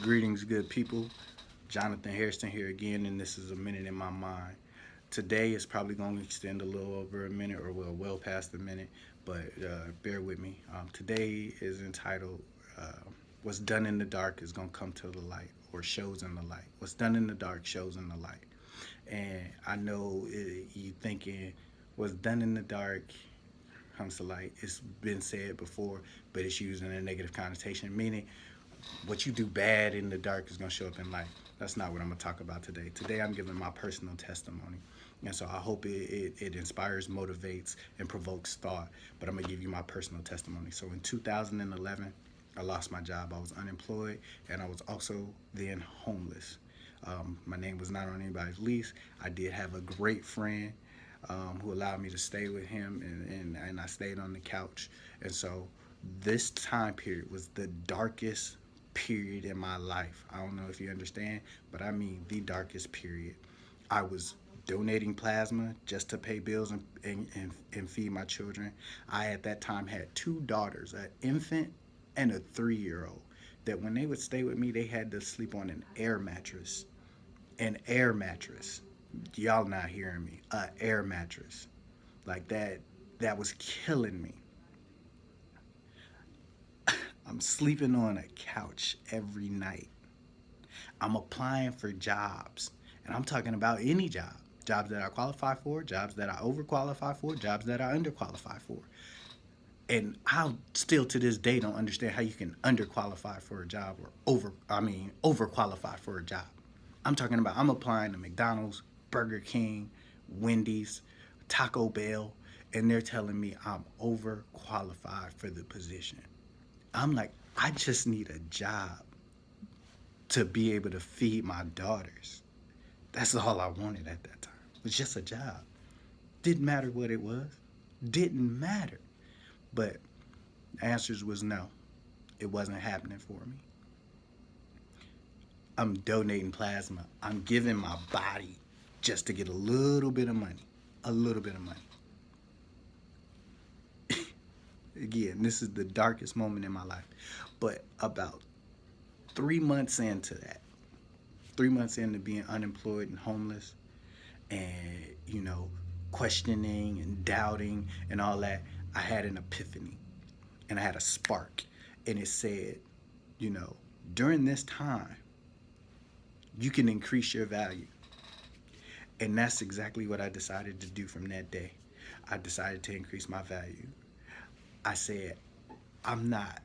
Greetings, good people. Jonathan Hairston here again, and this is a minute in my mind. Today is probably going to extend a little over a minute, or well past a minute, but bear with me. Today is entitled "What's Done in the Dark is Going to Come to the Light," or "Shows in the Light." What's done in the dark shows in the light. And I know you thinking, "What's done in the dark comes to light." It's been said before, but it's used in a negative connotation, meaning what you do bad in the dark is going to show up in light. That's not what I'm going to talk about today. Today I'm giving my personal testimony. And so I hope it inspires, motivates, and provokes thought. But I'm going to give you my personal testimony. So in 2011, I lost my job. I was unemployed, and I was also then homeless. My name was not on anybody's lease. I did have a great friend who allowed me to stay with him, and I stayed on the couch. And so this time period was the darkest period in my life. I don't know if you understand, but I mean the darkest period. I was donating plasma just to pay bills and feed my children. I at that time had two daughters, an infant and a 3-year-old, that when they would stay with me, they had to sleep on an air mattress. An air mattress. Y'all not hearing me. An air mattress. Like that was killing me. I'm sleeping on a couch every night. I'm applying for jobs. And I'm talking about any job. Jobs that I qualify for, jobs that I overqualify for, jobs that I underqualify for. And I still to this day don't understand how you can underqualify for a job or overqualify for a job. I'm applying to McDonald's, Burger King, Wendy's, Taco Bell, and they're telling me I'm overqualified for the position. I'm like, I just need a job to be able to feed my daughters. That's all I wanted at that time. It was just a job. Didn't matter what it was. Didn't matter. But the answers was no. It wasn't happening for me. I'm donating plasma. I'm giving my body just to get a little bit of money. A little bit of money. Again, this is the darkest moment in my life. But about 3 months into that, 3 months into being unemployed and homeless and, questioning and doubting and all that, I had an epiphany and I had a spark. And it said, during this time, you can increase your value. And that's exactly what I decided to do from that day. I decided to increase my value. I said, I'm not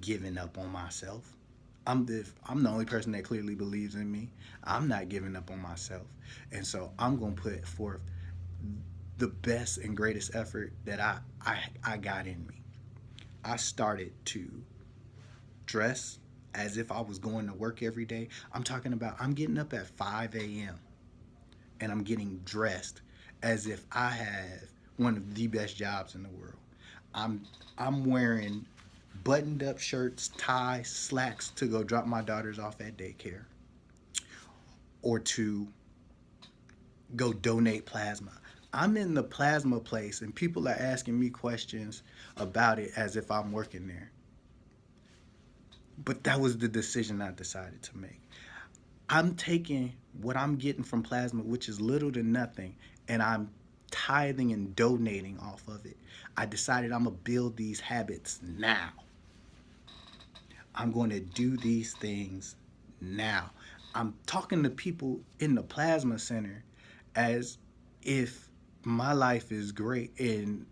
giving up on myself. I'm the only person that clearly believes in me. I'm not giving up on myself. And so I'm going to put forth the best and greatest effort that I got in me. I started to dress as if I was going to work every day. I'm talking about I'm getting up at 5 a.m. and I'm getting dressed as if I have one of the best jobs in the world. I'm wearing buttoned up shirts, ties, slacks to go drop my daughters off at daycare or to go donate plasma. I'm in the plasma place and people are asking me questions about it as if I'm working there. But that was the decision I decided to make. I'm taking what I'm getting from plasma, which is little to nothing, and I'm tithing and donating off of it. I decided I'm going to build these habits now. I'm going to do these things now. I'm talking to people in the plasma center as if my life is great and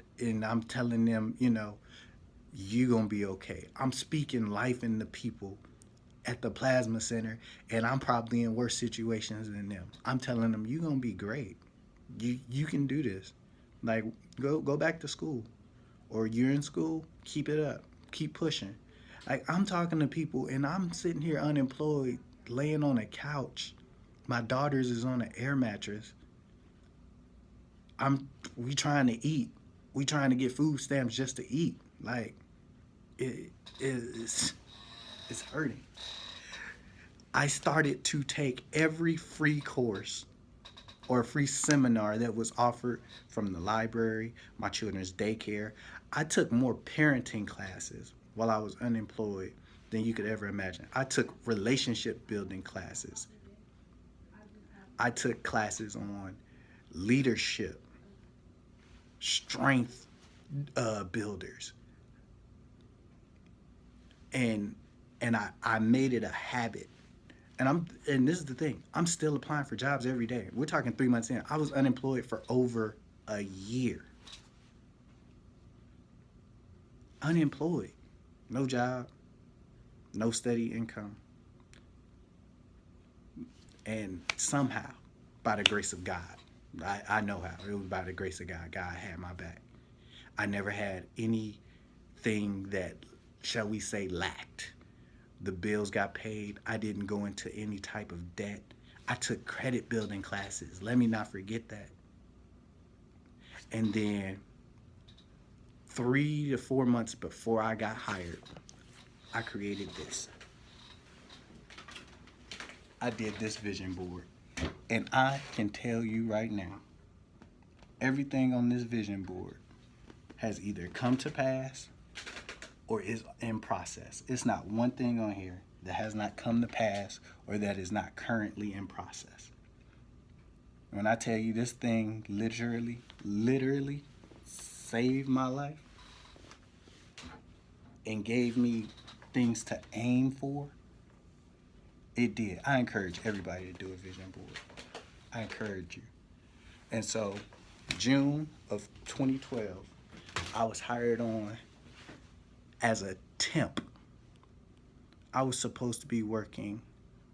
I'm telling them, you're going to be okay. I'm speaking life into people at the plasma center and I'm probably in worse situations than them. I'm telling them, you're going to be great. You can do this. Like, go back to school. Or you're in school, keep it up. Keep pushing. Like, I'm talking to people and I'm sitting here unemployed, laying on a couch. My daughter's is on an air mattress. We trying to eat. We trying to get food stamps just to eat. Like, it's hurting. I started to take every free course or a free seminar that was offered from the library, my children's daycare. I took more parenting classes while I was unemployed than you could ever imagine. I took relationship building classes. I took classes on leadership, strength builders, and I made it a habit. And this is the thing. I'm still applying for jobs every day. We're talking 3 months in. I was unemployed for over a year. Unemployed, no job, no steady income, and somehow, by the grace of God, I know how. It was by the grace of God. God had my back. I never had anything that, shall we say, lacked. The bills got paid. I didn't go into any type of debt. I took credit building classes. Let me not forget that. And then 3 to 4 months before I got hired, I created this. I did this vision board. And I can tell you right now, everything on this vision board has either come to pass or is in process. It's not one thing on here that has not come to pass or that is not currently in process. When I tell you this thing literally saved my life and gave me things to aim for, it did. I encourage everybody to do a vision board. I encourage you. And so, June of 2012, I was hired on as a temp. I was supposed to be working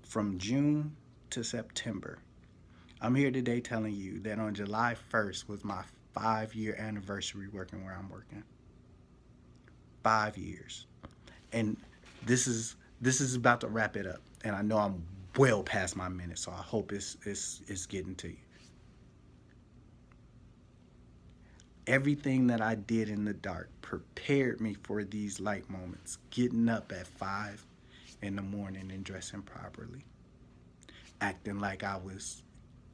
from June to September. I'm here today telling you that on July 1st was my 5-year anniversary working where I'm working. 5 years. And this is about to wrap it up. And I know I'm well past my minute, so I hope it's getting to you. Everything that I did in the dark prepared me for these light moments. Getting up at 5 in the morning and dressing properly. Acting like I was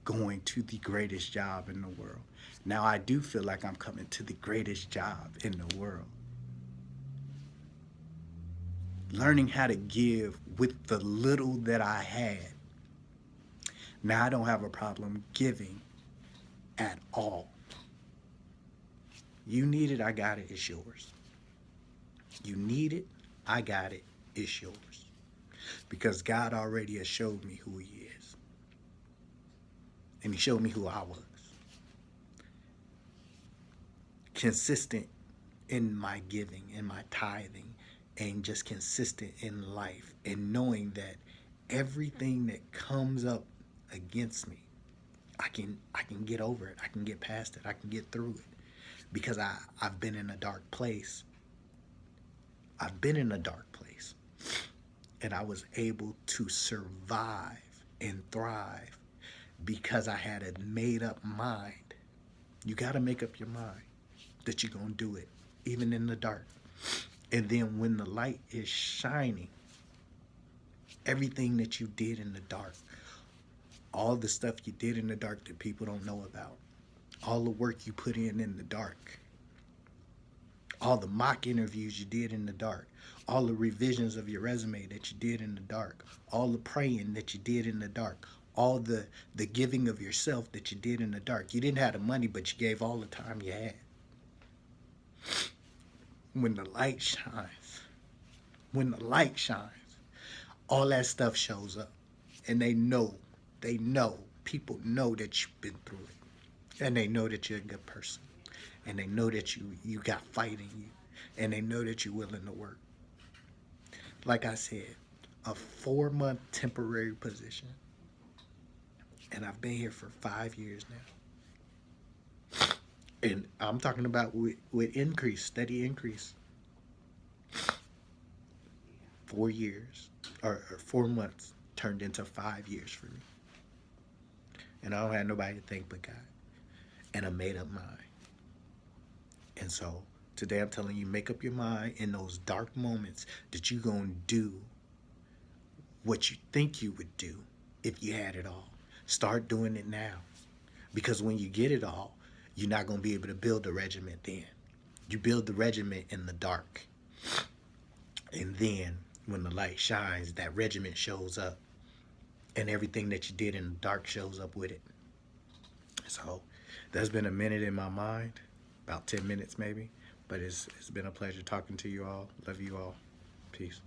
going to the greatest job in the world. Now I do feel like I'm coming to the greatest job in the world. Learning how to give with the little that I had. Now I don't have a problem giving at all. You need it, I got it, it's yours. You need it, I got it, it's yours. Because God already has showed me who He is. And He showed me who I was. Consistent in my giving, in my tithing, and just consistent in life, and knowing that everything that comes up against me, I can get over it. I can get past it. I can get through it. Because I've been in a dark place. I've been in a dark place. And I was able to survive and thrive because I had a made up mind. You got to make up your mind that you're going to do it, even in the dark. And then when the light is shining, everything that you did in the dark, all the stuff you did in the dark that people don't know about, all the work you put in the dark, all the mock interviews you did in the dark, all the revisions of your resume that you did in the dark, all the praying that you did in the dark, all the giving of yourself that you did in the dark. You didn't have the money, but you gave all the time you had. When the light shines, all that stuff shows up. And people know that you've been through it. And they know that you're a good person. And they know that you got fight in you. And they know that you're willing to work. Like I said, a 4-month temporary position. And I've been here for 5 years now. And I'm talking about with increase, steady increase. 4 years, or 4 months turned into 5 years for me. And I don't have nobody to thank but God. And a made up mind. And so today I'm telling you, make up your mind in those dark moments that you're going to do what you think you would do if you had it all. Start doing it now. Because when you get it all, you're not going to be able to build a regiment then. You build the regiment in the dark. And then when the light shines, that regiment shows up, and everything that you did in the dark shows up with it. So that's been a minute in my mind, about 10 minutes maybe. But it's been a pleasure talking to you all. Love you all. Peace.